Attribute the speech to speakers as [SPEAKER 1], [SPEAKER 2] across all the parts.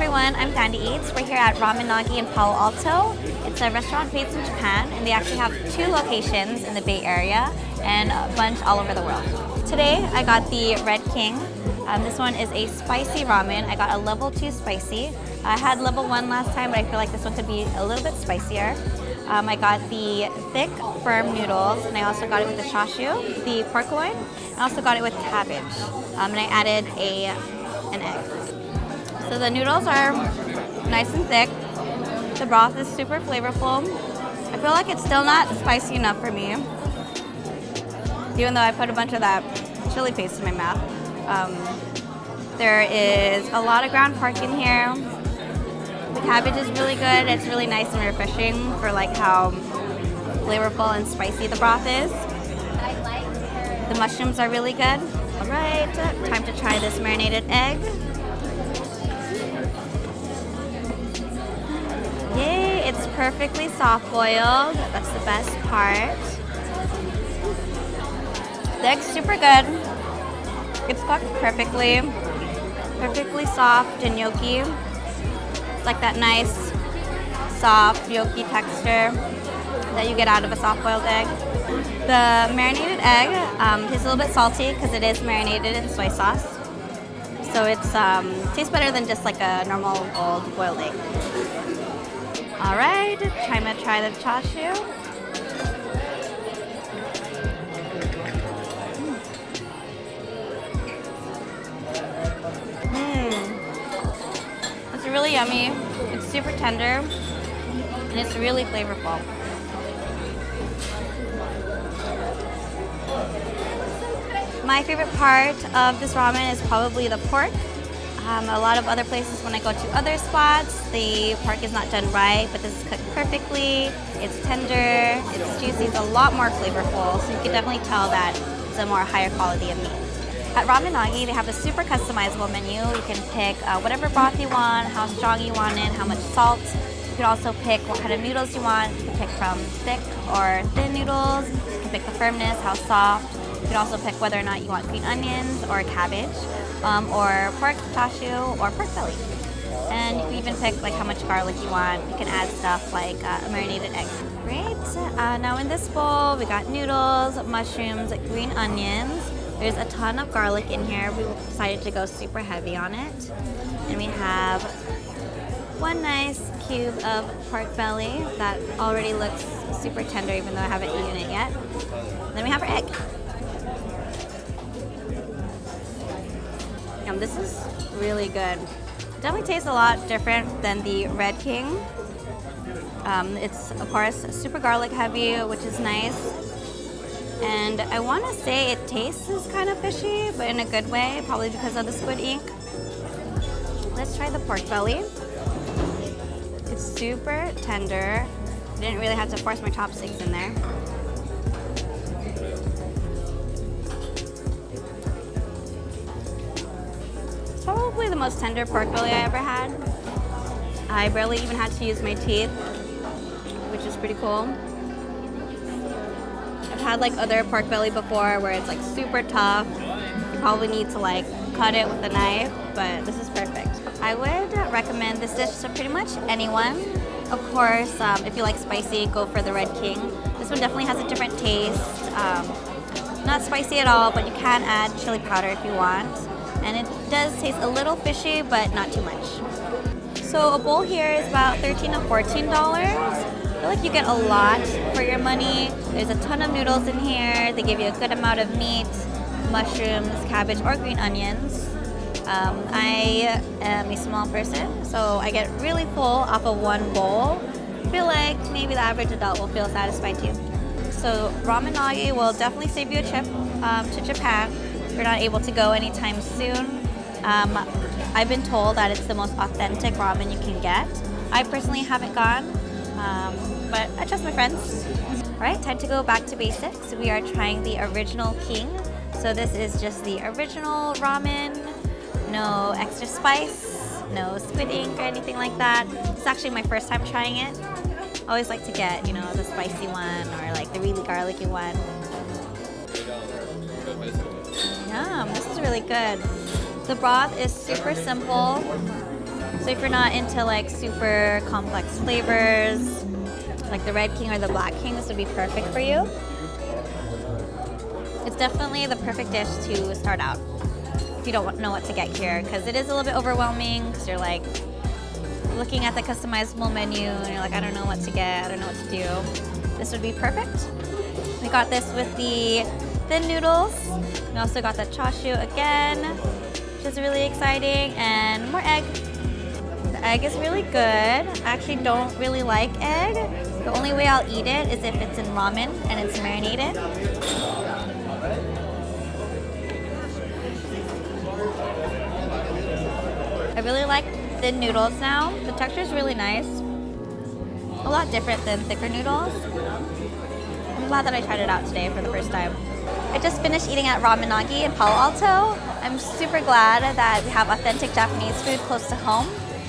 [SPEAKER 1] everyone, I'm Dandy Eats. We're here at Ramen Nagi in Palo Alto. It's a restaurant based in Japan, and they actually have 2 locations in the Bay Area and a bunch all over the world. Today, I got the Red King. This one is a spicy ramen. I got a level 2 spicy. I had level 1 last time, but I feel like this one could be a little bit spicier. I got the thick, firm noodles, and I also got it with the chashu, the pork loin. I also got it with cabbage, and I added an egg. So the noodles are nice and thick. The broth is super flavorful. I feel like it's still not spicy enough for me, even though I put a bunch of that chili paste in my mouth. There is a lot of ground pork in here. The cabbage is really good. It's really nice and refreshing for like how flavorful and spicy the broth is. The mushrooms are really good. All right, time to try this marinated egg. Yay, it's perfectly soft-boiled. That's the best part. The egg's super good. It's cooked perfectly soft and yolky. It's like that nice, soft, yolky texture that you get out of a soft-boiled egg. The marinated egg is a little bit salty because it is marinated in soy sauce. So it tastes better than just like a normal old boiled egg. All right, time to try the chashu. It's really yummy. It's super tender, and it's really flavorful. My favorite part of this ramen is probably the pork. A lot of other places, when I go to other spots, the pork is not done right, but this is cooked perfectly. It's tender, it's juicy, it's a lot more flavorful, so you can definitely tell that it's a more higher quality of meat. At Ramen Nagi, they have a super customizable menu. You can pick whatever broth you want, how strong you want it, how much salt. You can also pick what kind of noodles you want. You can pick from thick or thin noodles. You can pick the firmness, how soft. You can also pick whether or not you want green onions or cabbage, or pork chashu or pork belly. And you can even pick like how much garlic you want. You can add stuff like a marinated egg. Great. Now in this bowl, we got noodles, mushrooms, green onions. There's a ton of garlic in here. We decided to go super heavy on it. And we have one nice cube of pork belly that already looks super tender even though I haven't eaten it yet. Then we have our egg. This is really good. Definitely tastes a lot different than the Red King. It's, of course, super garlic heavy, which is nice. And I want to say it tastes kind of fishy, but in a good way, probably because of the squid ink. Let's try the pork belly. It's super tender. I didn't really have to force my chopsticks in there. It's probably the most tender pork belly I ever had. I barely even had to use my teeth, which is pretty cool. I've had like other pork belly before where it's like super tough. You probably need to like cut it with a knife, but this is perfect. I would recommend this dish to pretty much anyone. Of course, if you like spicy, go for the Red King. This one definitely has a different taste. Not spicy at all, but you can add chili powder if you want. And it does taste a little fishy, but not too much. So a bowl here is about $13 to $14. I feel like you get a lot for your money. There's a ton of noodles in here. They give you a good amount of meat, mushrooms, cabbage, or green onions. I am a small person, so I get really full off of one bowl. I feel like maybe the average adult will feel satisfied too. So Ramen Nagi will definitely save you a trip to Japan. If you're not able to go anytime soon. I've been told that it's the most authentic ramen you can get. I personally haven't gone, but I trust my friends. All right, time to go back to basics. We are trying the original King. So this is just the original ramen, no extra spice, no squid ink or anything like that. It's actually my first time trying it. I always like to get, you know, the spicy one or like the really garlicky one. Yum, this is really good. The broth is super simple. So if you're not into like super complex flavors, like the Red King or the Black King, this would be perfect for you. It's definitely the perfect dish to start out if you don't know what to get here, because it is a little bit overwhelming because you're like looking at the customizable menu and you're like, I don't know what to get, I don't know what to do. This would be perfect. We got this with the thin noodles. We also got the chashu again, which is really exciting, and more egg. The egg is really good. I actually don't really like egg. The only way I'll eat it is if it's in ramen and it's marinated. I really like thin noodles now. The texture is really nice. A lot different than thicker noodles. I'm glad that I tried it out today for the first time. I just finished eating at Ramen Nagi in Palo Alto. I'm super glad that we have authentic Japanese food close to home.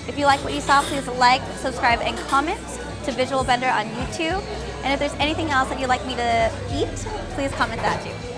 [SPEAKER 1] If you like what you saw, please like, subscribe, and comment to Visual Bender on YouTube. And if there's anything else that you'd like me to eat, please comment that too.